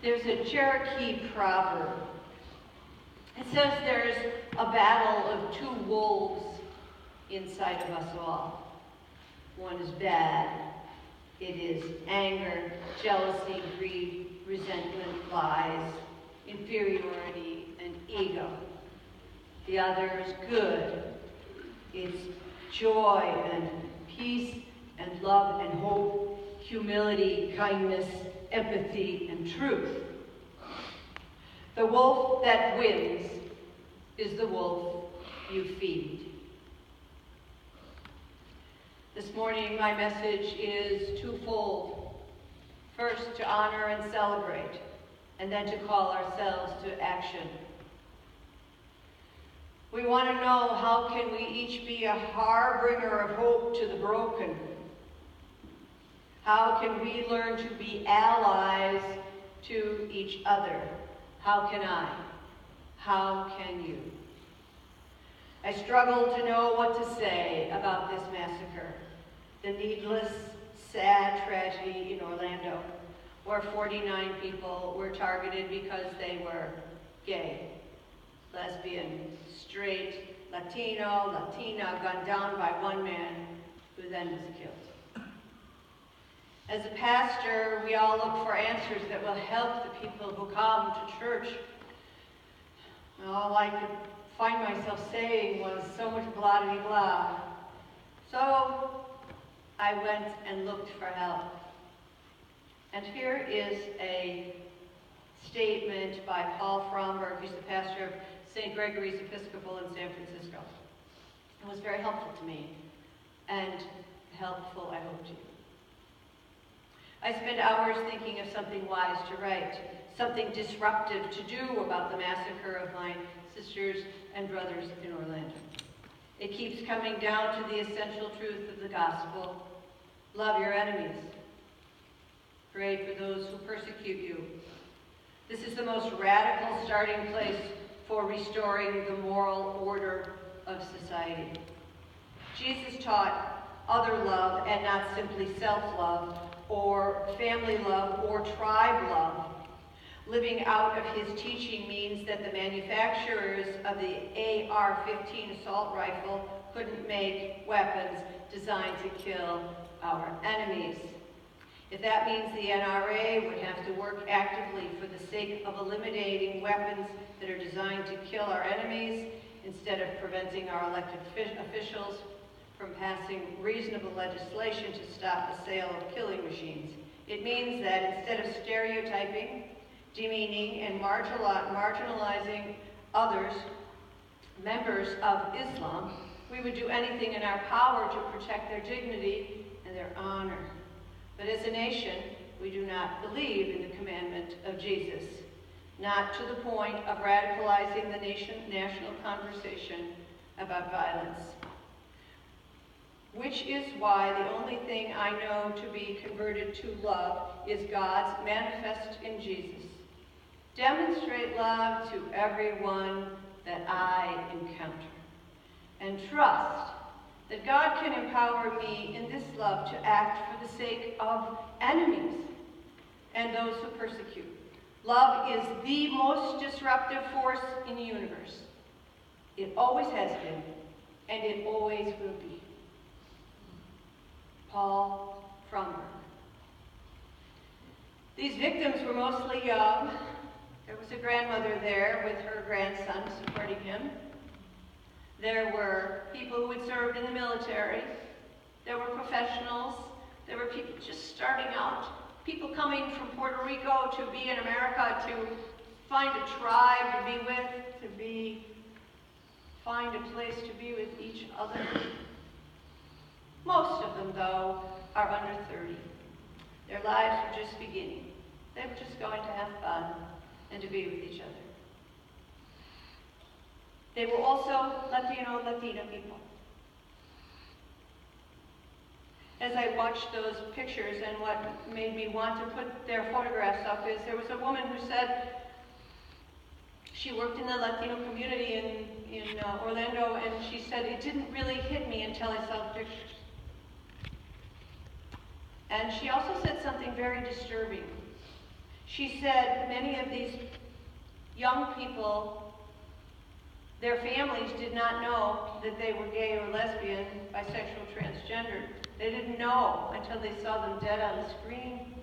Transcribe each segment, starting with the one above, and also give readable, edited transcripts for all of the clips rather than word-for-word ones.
There's a Cherokee proverb. It says there's a battle of two wolves inside of us all. One is bad. It is anger, jealousy, greed, resentment, lies, inferiority, and ego. The other is good. It's joy and peace and love and hope, humility, kindness, empathy, and truth. The wolf that wins is the wolf you feed. This morning, my message is twofold. First, to honor and celebrate, and then to call ourselves to action. We want to know, how can we each be a harbinger of hope to the broken? How can we learn to be allies to each other? How can I? How can you? I struggle to know what to say about this massacre, the needless, sad tragedy in Orlando, where 49 people were targeted because they were gay, lesbian, straight, Latino, Latina, gunned down by one man who then was killed. As a pastor, we all look for answers that will help the people who come to church. All I could find myself saying was so much blah-de-blah. So I went and looked for help. And here is a statement by Paul Fromberg, who's the pastor of St. Gregory's Episcopal in San Francisco. It was very helpful to me, and helpful, I hope, to you. I spent hours thinking of something wise to write, something disruptive to do about the massacre of my sisters and brothers in Orlando. It keeps coming down to the essential truth of the gospel. Love your enemies. Pray for those who persecute you. This is the most radical starting place for restoring the moral order of society. Jesus taught other love and not simply self-love or family love or tribe love. Living out of his teaching means that the manufacturers of the AR-15 assault rifle couldn't make weapons designed to kill our enemies. If that means the NRA would have to work actively for the sake of eliminating weapons that are designed to kill our enemies, instead of preventing our elected officials from passing reasonable legislation to stop the sale of killing machines, it means that instead of stereotyping, demeaning, and marginalizing others, members of Islam, we would do anything in our power to protect their dignity and their honor. But as a nation, we do not believe in the commandment of Jesus, not to the point of radicalizing the national conversation about violence. Which is why the only thing I know to be converted to love is God's manifest in Jesus. Demonstrate love to everyone that I encounter, and trust that God can empower me in this love to act for the sake of enemies and those who persecute. Love is the most disruptive force in the universe. It always has been, and it always will be. Paul Fromberg. These victims were mostly young. There was a grandmother there with her grandson supporting him. There were people who had served in the military. There were professionals. There were people just starting out. People coming from Puerto Rico to be in America, to find a tribe to be with, find a place to be with each other. Most of them, though, are under 30. Their lives were just beginning. They were just going to have fun and to be with each other. They were also Latina people. As I watched those pictures, and what made me want to put their photographs up is there was a woman who said she worked in the Latino community in Orlando, and she said, it didn't really hit me until I saw the pictures. And she also said something very disturbing. She said many of these young people, their families did not know that they were gay or lesbian, bisexual, transgender. They didn't know until they saw them dead on the screen.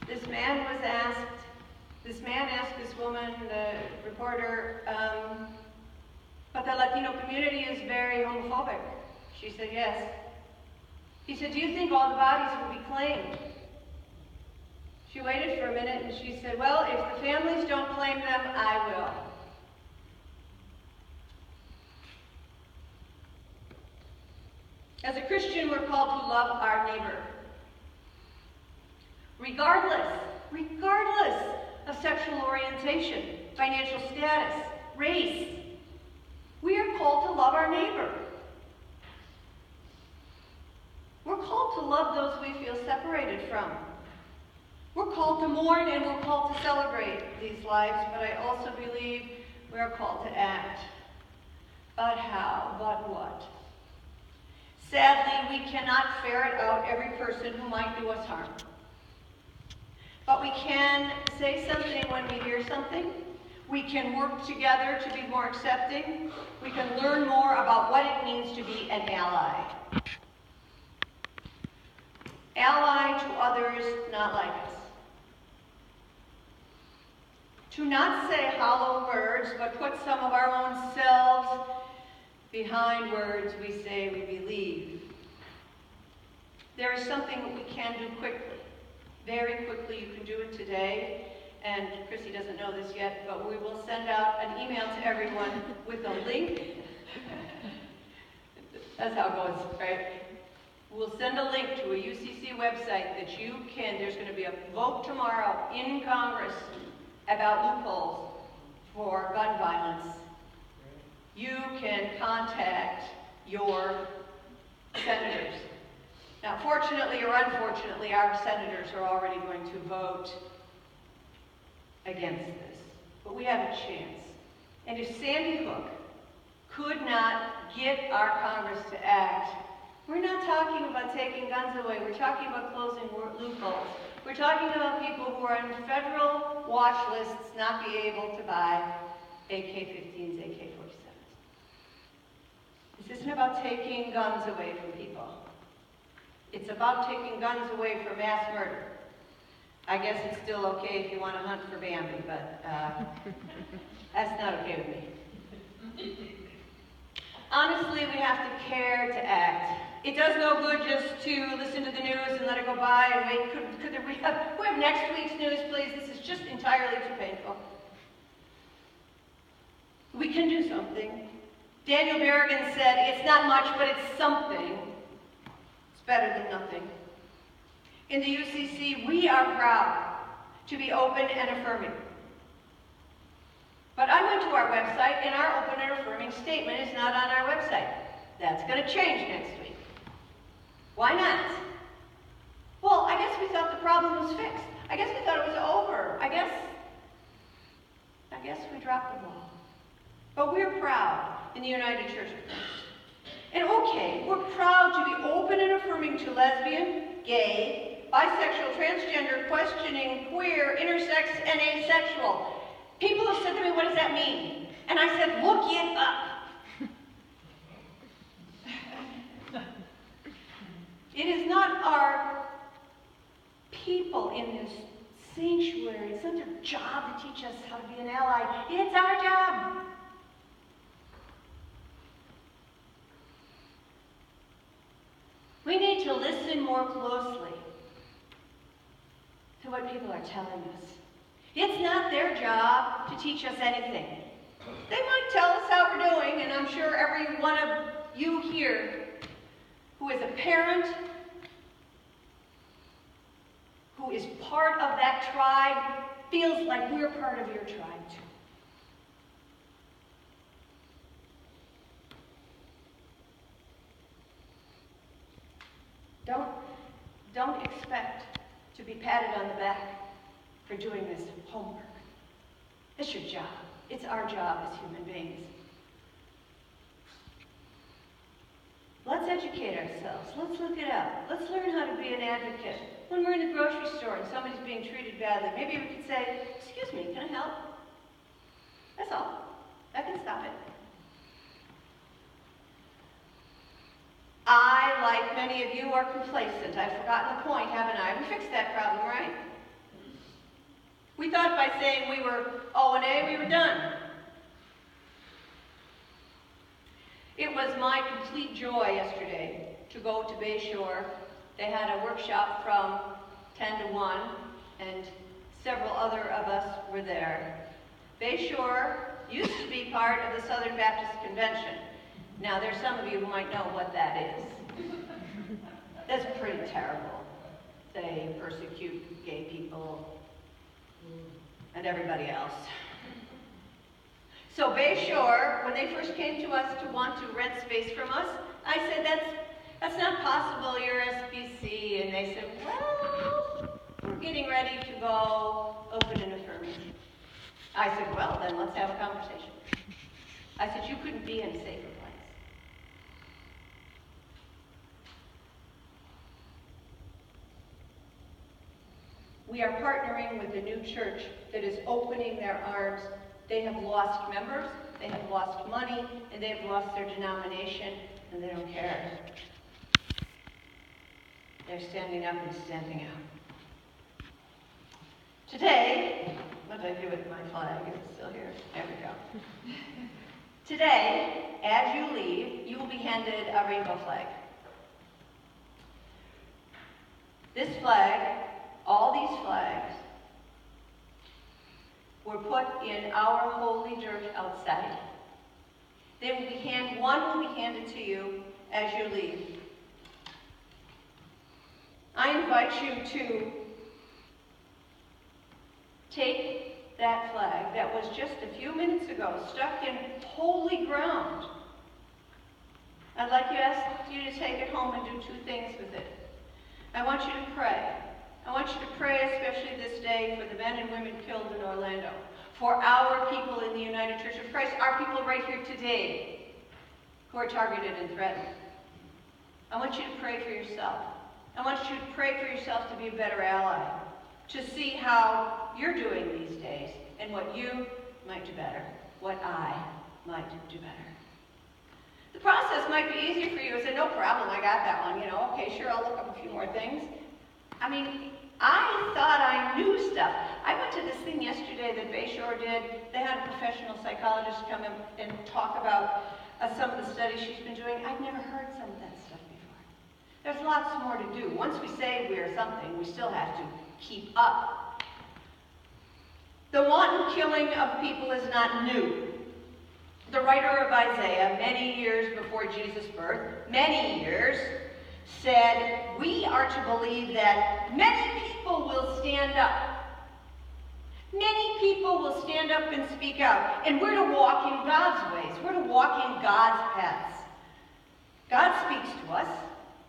This man asked this woman, the reporter, but the Latino community is very homophobic. She said, yes. He said, do you think all the bodies will be claimed? She waited for a minute and she said, well, if the families don't claim them, I will. As a Christian, we're called to love our neighbor. Regardless of sexual orientation, financial status, race, we are called to love our neighbor. We're called to love those we feel separated from. We're called to mourn and we're called to celebrate these lives, but I also believe we are called to act. But how? But what? Sadly, we cannot ferret out every person who might do us harm. But we can say something when we hear something. We can work together to be more accepting. We can learn more about what it means to be an ally. Ally to others not like us. To not say hollow words, but put some of our own selves behind words we say we believe. There is something that we can do quickly. Very quickly, you can do it today, and Chrissy doesn't know this yet, but we will send out an email to everyone with a link. That's how it goes, right? We'll send a link to a UCC website that you can, there's going to be a vote tomorrow in Congress about loopholes for gun violence. You can contact your senators. Now, fortunately or unfortunately, our senators are already going to vote against this. But we have a chance. And if Sandy Hook could not get our Congress to act, we're not talking about taking guns away. We're talking about closing loopholes. We're talking about people who are on federal watch lists not be able to buy AK-15s, AK-47s. This isn't about taking guns away from people. It's about taking guns away from mass murder. I guess it's still okay if you want to hunt for Bambi, but that's not okay with me. Honestly, we have to care to act. It does no good just to listen to the news and let it go by and wait. Could we have next week's news, please? This is just entirely too painful. We can do something. Daniel Berrigan said, it's not much, but it's something. It's better than nothing. In the UCC, we are proud to be open and affirming. But I went to our website, and our open and affirming statement is not on our website. That's going to change next week. Why not? Well, I guess we thought the problem was fixed. I guess we thought it was over. I guess we dropped the ball. But we're proud in the United Church of Christ. And okay, we're proud to be open and affirming to lesbian, gay, bisexual, transgender, questioning, queer, intersex, and asexual. People have said to me, what does that mean? And I said, look it up. It is not our people in this sanctuary. It's not their job to teach us how to be an ally. It's our job. We need to listen more closely to what people are telling us. It's not their job to teach us anything. They might tell us how we're doing, and I'm sure every one of you here who is a parent, who is part of that tribe, feels like we're part of your tribe too. Don't expect to be patted on the back for doing this homework. It's your job. It's our job as human beings. Let's educate ourselves. Let's look it up. Let's learn how to be an advocate. When we're in the grocery store and somebody's being treated badly, maybe we could say, "Excuse me, can I help?" That's all. That can stop it. I, like many of you, are complacent. I've forgotten the point, haven't I? We fixed that problem, right? We thought by saying we were O&A, we were done. It was my complete joy yesterday to go to Bayshore. They had a workshop from 10 to 1, and several other of us were there. Bayshore used to be part of the Southern Baptist Convention. Now, there's some of you who might know what that is. That's pretty terrible. They persecute gay people and everybody else. So Bayshore, when they first came to us to want to rent space from us, I said, that's not possible, you're SBC. And they said, well, we're getting ready to go open an affirming. I said, well, then let's have a conversation. I said, you couldn't be in a safer place. We are partnering with a new church that is opening their arms. They have lost members, they have lost money, and they have lost their denomination, and they don't care. They're standing up and standing out. Today, what did I do with my flag? It's still here. There we go. Today, as you leave, you will be handed a rainbow flag. This flag, all these flags, were put in our holy dirt outside. They will be one will be handed to you as you leave. I invite you to take that flag that was just a few minutes ago stuck in holy ground. I'd like to ask you to take it home and do two things with it. I want you to pray. I want you to pray, especially this day, for the men and women killed in Orlando, for our people in the United Church of Christ, our people right here today who are targeted and threatened. I want you to pray for yourself. I want you to pray for yourself to be a better ally, to see how you're doing these days and what you might do better, what I might do better. The process might be easier for you. I said, no problem, I got that one. Okay, sure, I'll look up a few more things. I mean, I thought I knew stuff. I went to this thing yesterday that Bayshore did. They had a professional psychologist come in and talk about some of the studies she's been doing. I'd never heard some of that stuff before. There's lots more to do. Once we say we're something, we still have to keep up. The wanton killing of people is not new. The writer of Isaiah, many years before Jesus' birth, many years, said, we are to believe that many people will stand up. Many people will stand up and speak out. And we're to walk in God's ways. We're to walk in God's paths. God speaks to us,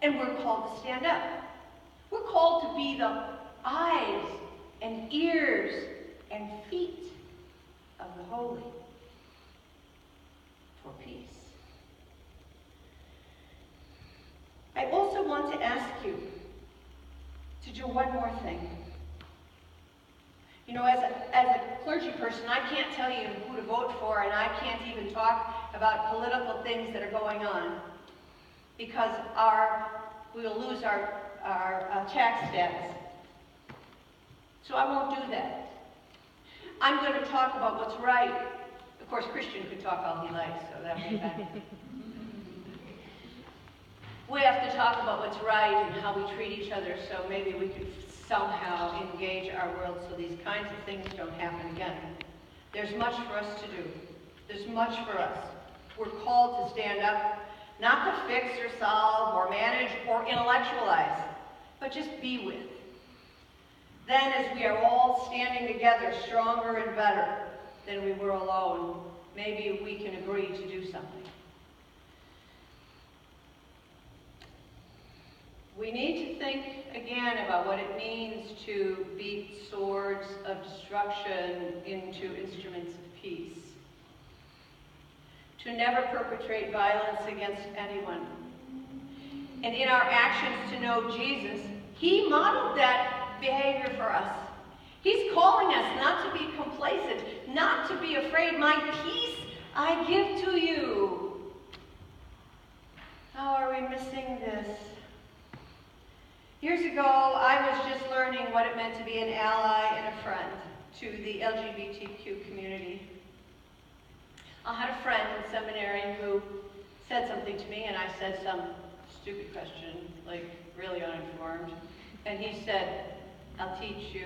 and we're called to stand up. We're called to be the eyes and ears and feet of the holy for peace. I also want to ask you to do one more thing. As a clergy person, I can't tell you who to vote for, and I can't even talk about political things that are going on, because we will lose our tax status. So I won't do that. I'm going to talk about what's right. Of course, Christian could talk all he likes, so that would be bad. We have to talk about what's right and how we treat each other, so maybe we could somehow engage our world so these kinds of things don't happen again. There's much for us to do. There's much for us. We're called to stand up, not to fix or solve or manage or intellectualize, but just be with. Then, as we are all standing together, stronger and better than we were alone, maybe we can agree to do something. We need to think again about what it means to beat swords of destruction into instruments of peace. To never perpetrate violence against anyone. and in our actions to know Jesus, he modeled that behavior for us. He's calling us not to be complacent, not to be afraid. My peace I give to you. How are we missing this? Years ago, I was just learning what it meant to be an ally and a friend to the LGBTQ community. I had a friend in seminary who said something to me, and I said some stupid question, like really uninformed. And he said, I'll teach you.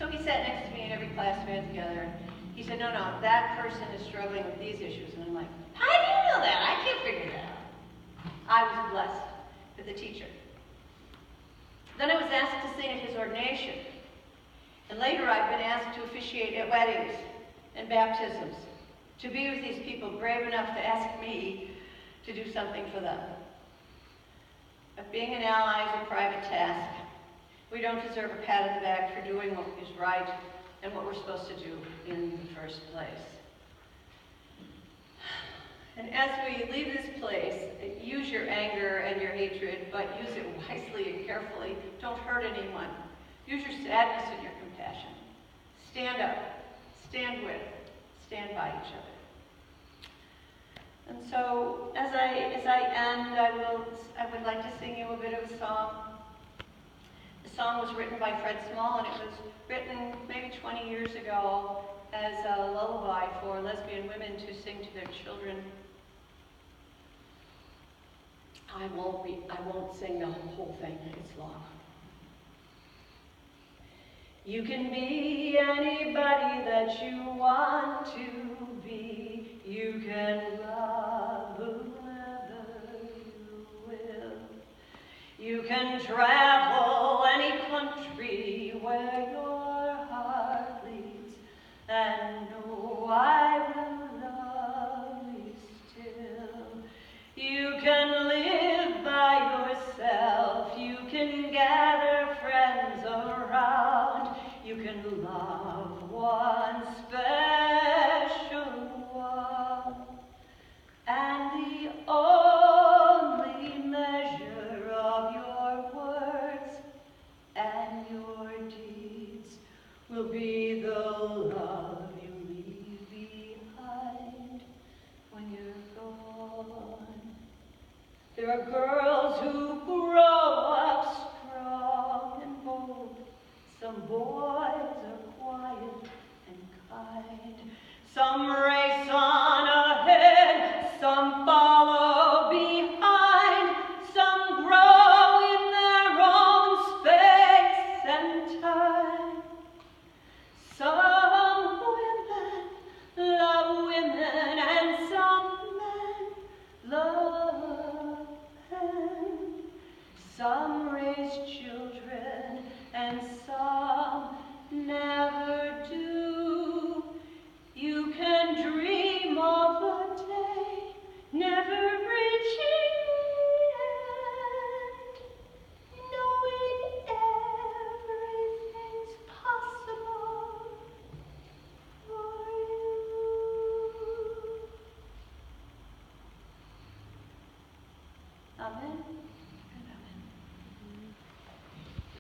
So he sat next to me in every class we had together. He said, no, that person is struggling with these issues. And I'm like, how do you know that? I can't figure that out. I was blessed with a teacher. Then I was asked to sing at his ordination. And later I've been asked to officiate at weddings and baptisms, to be with these people brave enough to ask me to do something for them. But being an ally is a private task. We don't deserve a pat on the back for doing what is right and what we're supposed to do in the first place. And as we leave this place, use your anger and your hatred, but use it wisely and carefully. Don't hurt anyone. Use your sadness and your compassion. Stand up, stand with, stand by each other. And so, as I end, I would like to sing you a bit of a song. The song was written by Fred Small, and it was written maybe 20 years ago as a lullaby for lesbian women to sing to their children. I won't sing the whole thing, it's long. You can be anybody that you want to be. You can love whoever you will. You can travel any country where your heart leads, and know I will love you still. You can live by yourself. You can gather friends around. You can love one special one. And the only measure of your words and your deeds will be the love you leave behind when you're gone. There are girls who grow up strong and bold. Some boys are quiet and kind. Some